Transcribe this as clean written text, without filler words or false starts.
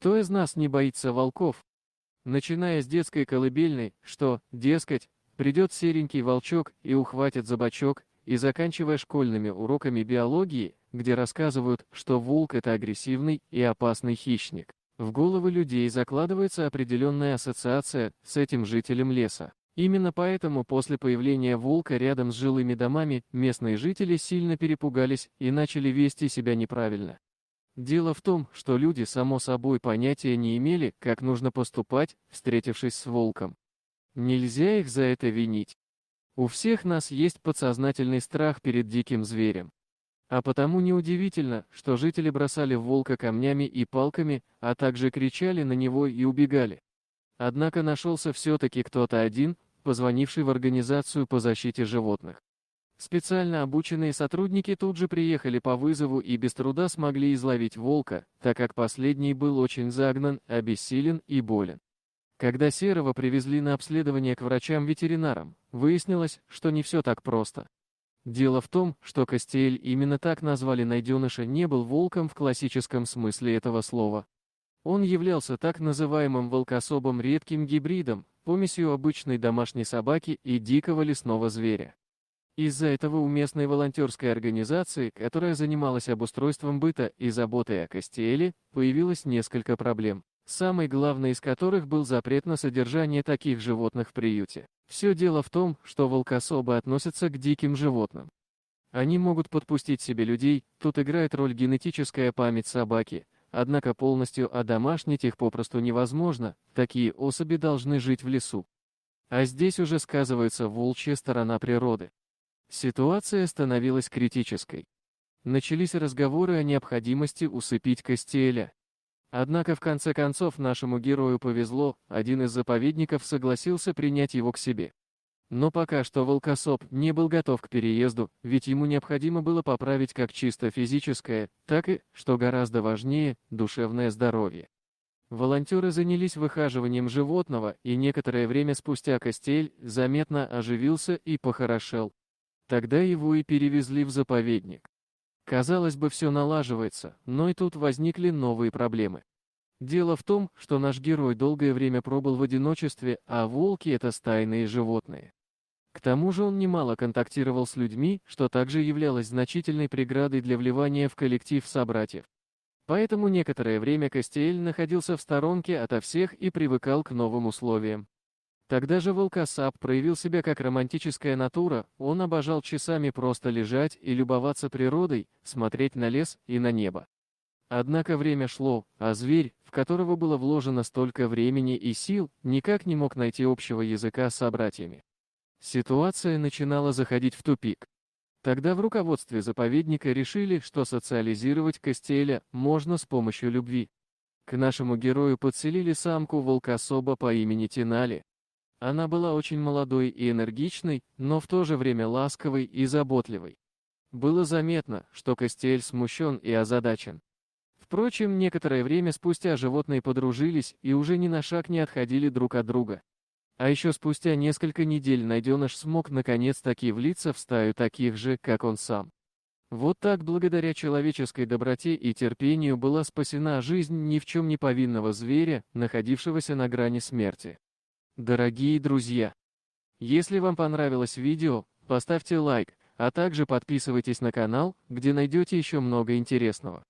Кто из нас не боится волков? Начиная с детской колыбельной, что, дескать, придет серенький волчок и ухватит за бочок, и заканчивая школьными уроками биологии, где рассказывают, что волк – это агрессивный и опасный хищник. В головы людей закладывается определенная ассоциация с этим жителем леса. Именно поэтому после появления волка рядом с жилыми домами местные жители сильно перепугались и начали вести себя неправильно. Дело в том, что люди, само собой, понятия не имели, как нужно поступать, встретившись с волком. Нельзя их за это винить. У всех нас есть подсознательный страх перед диким зверем. А потому неудивительно, что жители бросали в волка камнями и палками, а также кричали на него и убегали. Однако нашелся все-таки кто-то один, позвонивший в организацию по защите животных. Специально обученные сотрудники тут же приехали по вызову и без труда смогли изловить волка, так как последний был очень загнан, обессилен и болен. Когда Серого привезли на обследование к врачам-ветеринарам, выяснилось, что не все так просто. Дело в том, что Кастиэль, именно так назвали найденыша, не был волком в классическом смысле этого слова. Он являлся так называемым волкособом, редким гибридом, помесью обычной домашней собаки и дикого лесного зверя. Из-за этого у местной волонтерской организации, которая занималась обустройством быта и заботой о Кастиэле, появилось несколько проблем, самой главной из которых был запрет на содержание таких животных в приюте. Все дело в том, что волкособы относятся к диким животным. Они могут подпустить себе людей, тут играет роль генетическая память собаки, однако полностью одомашнить их попросту невозможно, такие особи должны жить в лесу. А здесь уже сказывается волчья сторона природы. Ситуация становилась критической. Начались разговоры о необходимости усыпить Кастиэля. Однако в конце концов нашему герою повезло, один из заповедников согласился принять его к себе. Но пока что волкособ не был готов к переезду, ведь ему необходимо было поправить как чисто физическое, так и, что гораздо важнее, душевное здоровье. Волонтеры занялись выхаживанием животного, и некоторое время спустя Кастиэль заметно оживился и похорошел. Тогда его и перевезли в заповедник. Казалось бы, все налаживается, но и тут возникли новые проблемы. Дело в том, что наш герой долгое время пробыл в одиночестве, а волки – это стайные животные. К тому же он немало контактировал с людьми, что также являлось значительной преградой для вливания в коллектив собратьев. Поэтому некоторое время Кастиэль находился в сторонке ото всех и привыкал к новым условиям. Тогда же волкосап проявил себя как романтическая натура, он обожал часами просто лежать и любоваться природой, смотреть на лес и на небо. Однако время шло, а зверь, в которого было вложено столько времени и сил, никак не мог найти общего языка с собратьями. Ситуация начинала заходить в тупик. Тогда в руководстве заповедника решили, что социализировать Кастиэля можно с помощью любви. К нашему герою подселили самку волкособа по имени Тинали. Она была очень молодой и энергичной, но в то же время ласковой и заботливой. Было заметно, что Кастиэль смущен и озадачен. Впрочем, некоторое время спустя животные подружились и уже ни на шаг не отходили друг от друга. А еще спустя несколько недель найденыш смог наконец-таки влиться в стаю таких же, как он сам. Вот так, благодаря человеческой доброте и терпению, была спасена жизнь ни в чем не повинного зверя, находившегося на грани смерти. Дорогие друзья, если вам понравилось видео, поставьте лайк, а также подписывайтесь на канал, где найдете еще много интересного.